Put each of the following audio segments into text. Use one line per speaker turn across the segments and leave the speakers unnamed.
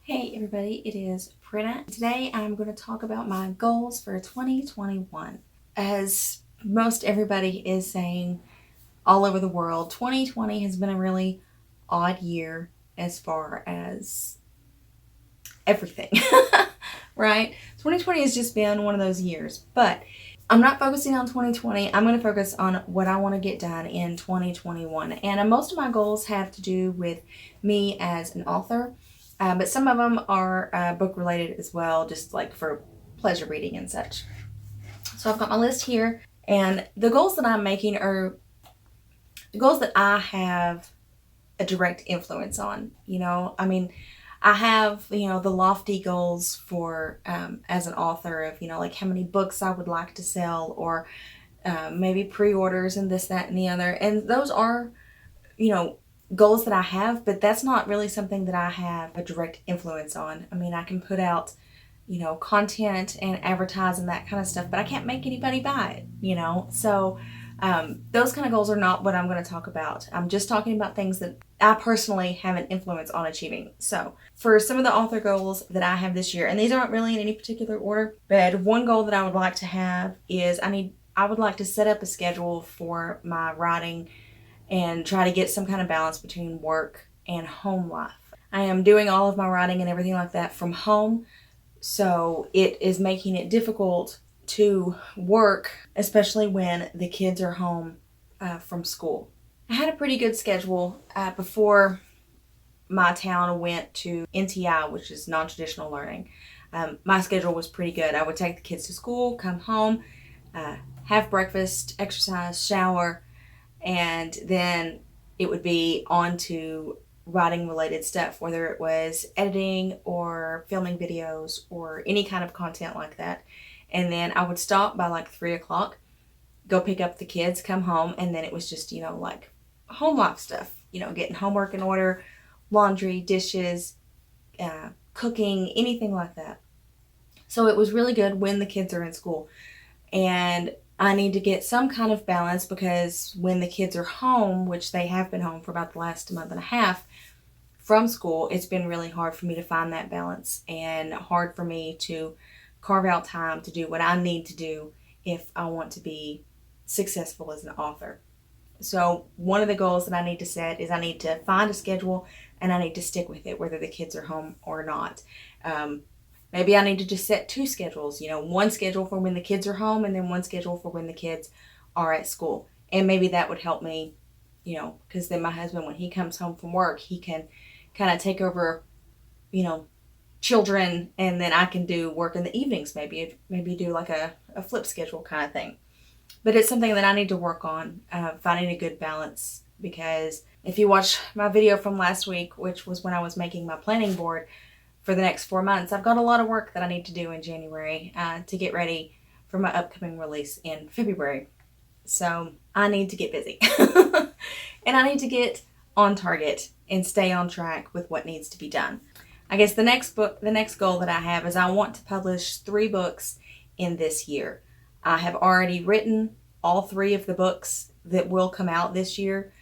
Hey everybody, it is Brenna. Today I'm going to talk about my goals for 2021. As most everybody is saying all over the world, 2020 has been a really odd year as far as everything, right? 2020 has just been one of those years, but I'm not focusing on 2020. I'm going to focus on what I want to get done in 2021. And most of my goals have to do with me as an author. But some of them are book related as well, just like for pleasure reading and such. So I've got my list here, and the goals that I'm making are the goals that I have a direct influence on. I have, the lofty goals for as an author of, like how many books I would like to sell, or maybe pre-orders and this, that, and the other. And those are, goals that I have, but that's not really something that I have a direct influence on. I mean, I can put out, content and advertise and that kind of stuff, but I can't make anybody buy it. So those kind of goals are not what I'm going to talk about. I'm just talking about things that I personally have an influence on achieving. So for some of the author goals that I have this year, and these aren't really in any particular order, but one goal that I would like to have is I would like to set up a schedule for my writing and try to get some kind of balance between work and home life. I am doing all of my writing and everything like that from home, so it is making it difficult to work, especially when the kids are home from school. I had a pretty good schedule before my town went to NTI, which is non-traditional learning. My schedule was pretty good. I would take the kids to school, come home, have breakfast, exercise, shower, and then it would be on to writing related stuff, whether it was editing or filming videos or any kind of content like that. And then I would stop by like 3 o'clock, go pick up the kids, come home, and then it was just, like home life stuff, getting homework in order, laundry, dishes, cooking, anything like that. So it was really good when the kids are in school. And I need to get some kind of balance, because when the kids are home, which they have been home for about the last month and a half from school, it's been really hard for me to find that balance and hard for me to carve out time to do what I need to do if I want to be successful as an author. So one of the goals that I need to set is I need to find a schedule and I need to stick with it, whether the kids are home or not. Maybe I need to just set two schedules, one schedule for when the kids are home and then one schedule for when the kids are at school. And maybe that would help me, because then my husband, when he comes home from work, he can kind of take over, children, and then I can do work in the evenings, maybe do like a flip schedule kind of thing. But it's something that I need to work on, finding a good balance, because if you watch my video from last week, which was when I was making my planning board for the next 4 months, I've got a lot of work that I need to do in January to get ready for my upcoming release in February. So I need to get busy. And I need to get on target and stay on track with what needs to be done. I guess the next goal that I have is I want to publish 3 books in this year. I have already written all 3 of the books that will come out this year,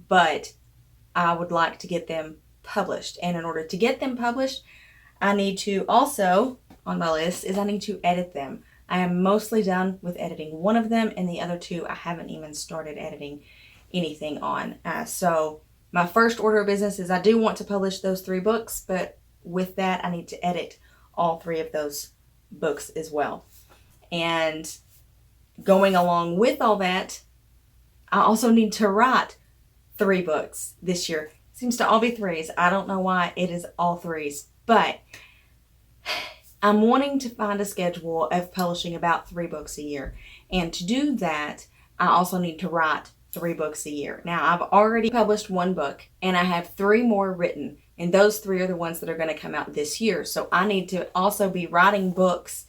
but I would like to get them published. And in order to get them published, I need to also, on my list, is I need to edit them. I am mostly done with editing one of them, and the other 2 I haven't even started editing anything on. So my first order of business is I do want to publish those 3 books, but with that I need to edit all 3 of those books as well. And going along with all that, I also need to write 3 books this year. Seems to all be 3s. I don't know why it is all 3s, but I'm wanting to find a schedule of publishing about 3 books a year. And to do that, I also need to write 3 books a year. Now, I've already published 1 book and I have 3 more written, and those 3 are the ones that are going to come out this year. So I need to also be writing books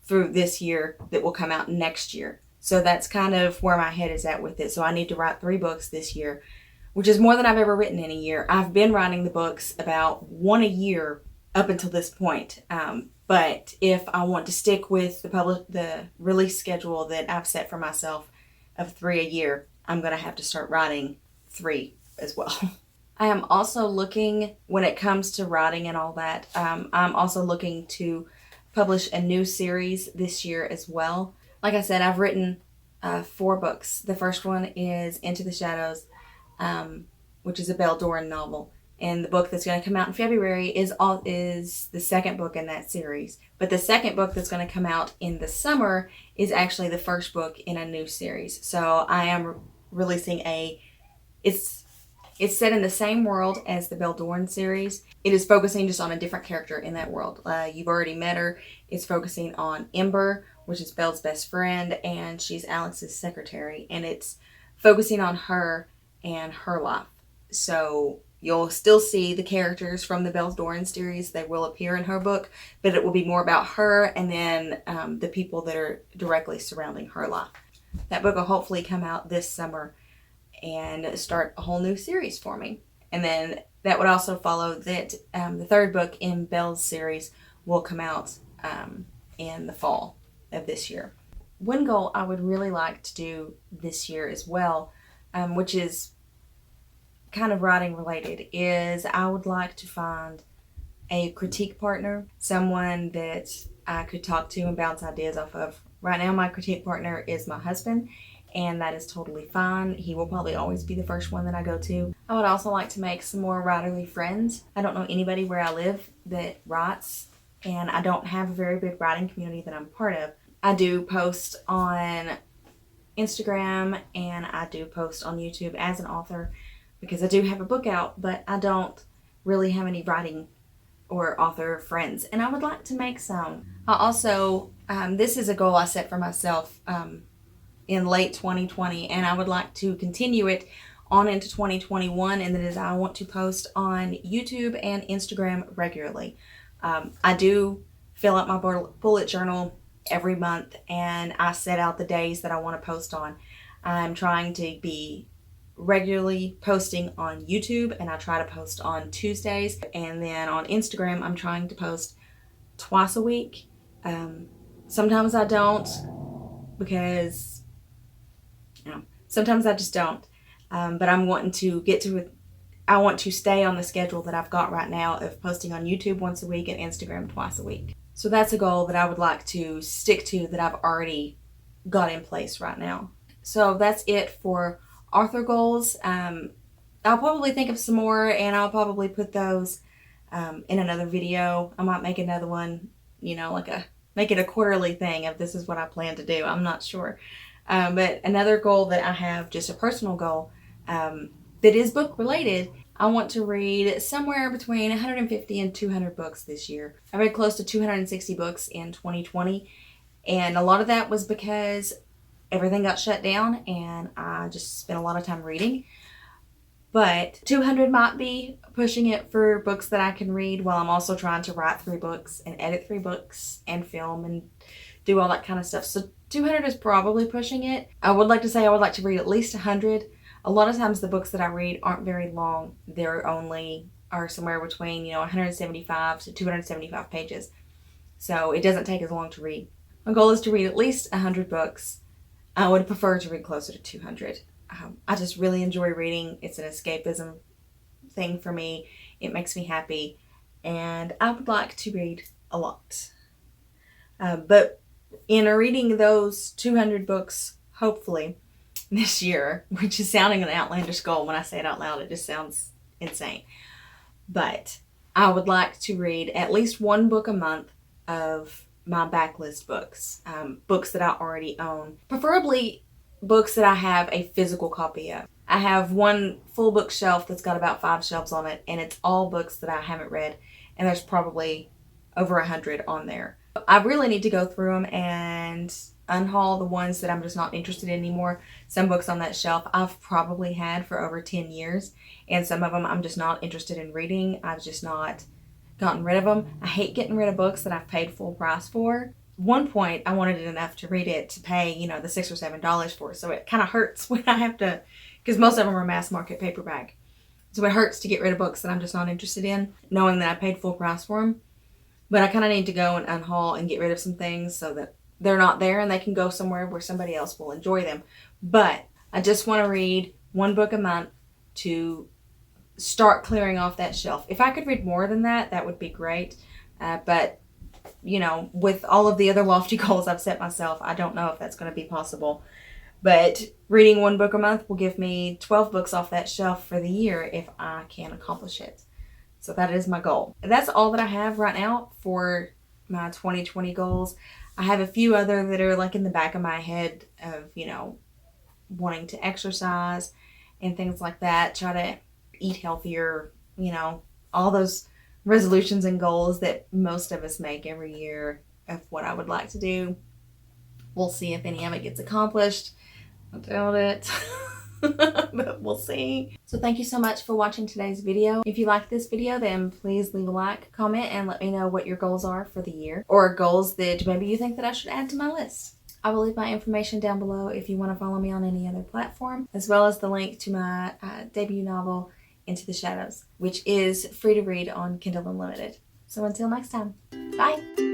through this year that will come out next year. So that's kind of where my head is at with it. So I need to write 3 books this year, which is more than I've ever written in a year. I've been writing the books about 1 a year up until this point. But if I want to stick with the release schedule that I've set for myself of 3 a year, I'm going to have to start writing 3 as well. I am also looking, when it comes to writing and all that, I'm also looking to publish a new series this year as well. Like I said, I've written 4 books. The first one is Into the Shadows, which is a Belle Doran novel. And the book that's going to come out in February is the second book in that series. But the second book that's going to come out in the summer is actually the first book in a new series. So I am releasing it's set in the same world as the Belle Doran series. It is focusing just on a different character in that world. You've already met her. It's focusing on Ember, which is Belle's best friend, and she's Alex's secretary. And it's focusing on her and her life. So you'll still see the characters from the Belle Doran series. They will appear in her book, but it will be more about her and then the people that are directly surrounding her life. That book will hopefully come out this summer and start a whole new series for me. And then that would also follow that the third book in Belle's series will come out in the fall of this year. One goal I would really like to do this year as well, which is kind of writing related, is I would like to find a critique partner, someone that I could talk to and bounce ideas off of. Right now my critique partner is my husband, and that is totally fine. He will probably always be the first one that I go to. I would also like to make some more writerly friends. I don't know anybody where I live that writes, and I don't have a very big writing community that I'm part of. I do post on Instagram and I do post on YouTube as an author because I do have a book out, but I don't really have any writing or author friends, and I would like to make some. I also, this is a goal I set for myself in late 2020, and I would like to continue it on into 2021, and that is I want to post on YouTube and Instagram regularly. I do fill out my bullet journal every month, and I set out the days that I want to post on. I'm trying to be regularly posting on YouTube, and I try to post on Tuesdays, and then on Instagram I'm trying to post twice a week. Sometimes I don't, because sometimes I just don't, but I'm wanting to get to it. I want to stay on the schedule that I've got right now of posting on YouTube once a week and Instagram twice a week. So that's a goal that I would like to stick to, that I've already got in place right now. So that's it for author goals. I'll probably think of some more, and I'll probably put those in another video. I might make another one, make it a quarterly thing of this is what I plan to do. I'm not sure. But another goal that I have, just a personal goal, that is book related, I want to read somewhere between 150 and 200 books this year. I read close to 260 books in 2020, and a lot of that was because everything got shut down and I just spent a lot of time reading. But 200 might be pushing it for books that I can read, while I'm also trying to write 3 books and edit 3 books and film and do all that kind of stuff. So 200 is probably pushing it. I would like to say I would like to read at least 100. A lot of times the books that I read aren't very long. They're are somewhere between 175 to 275 pages. So it doesn't take as long to read. My goal is to read at least 100 books. I would prefer to read closer to 200. I just really enjoy reading. It's an escapism thing for me. It makes me happy, and I would like to read a lot. But in reading those 200 books, hopefully, this year, which is sounding an outlandish goal when I say it out loud, it just sounds insane. But I would like to read at least 1 book a month of my backlist books, books that I already own, preferably books that I have a physical copy of. I have one full bookshelf that's got about 5 shelves on it, and it's all books that I haven't read, and there's probably over 100 on there. I really need to go through them and unhaul the ones that I'm just not interested in anymore. Some books on that shelf I've probably had for over 10 years, and some of them I'm just not interested in reading. I've just not gotten rid of them. I hate getting rid of books that I've paid full price for. One point I wanted it enough to read it to pay, the $6 or $7 for it. So it kind of hurts when I have to, because most of them are mass market paperback. So it hurts to get rid of books that I'm just not interested in, knowing that I paid full price for them. But I kind of need to go and unhaul and get rid of some things so that they're not there and they can go somewhere where somebody else will enjoy them. But I just want to read 1 book a month to start clearing off that shelf. If I could read more than that, that would be great. But, you know, with all of the other lofty goals I've set myself, I don't know if that's going to be possible. But reading 1 book a month will give me 12 books off that shelf for the year if I can accomplish it. So that is my goal. That's all that I have right now for my 2020 goals. I have a few other that are like in the back of my head of, you know, wanting to exercise and things like that, try to eat healthier, you know, all those resolutions and goals that most of us make every year of what I would like to do. We'll see if any of it gets accomplished. I doubt it. But we'll see. So thank you so much for watching today's video. If you like this video, then please leave a like, comment, and let me know what your goals are for the year, or goals that maybe you think that I should add to my list. I will leave my information down below if you want to follow me on any other platform, as well as the link to my debut novel, Into the Shadows, which is free to read on Kindle Unlimited. So until next time, bye!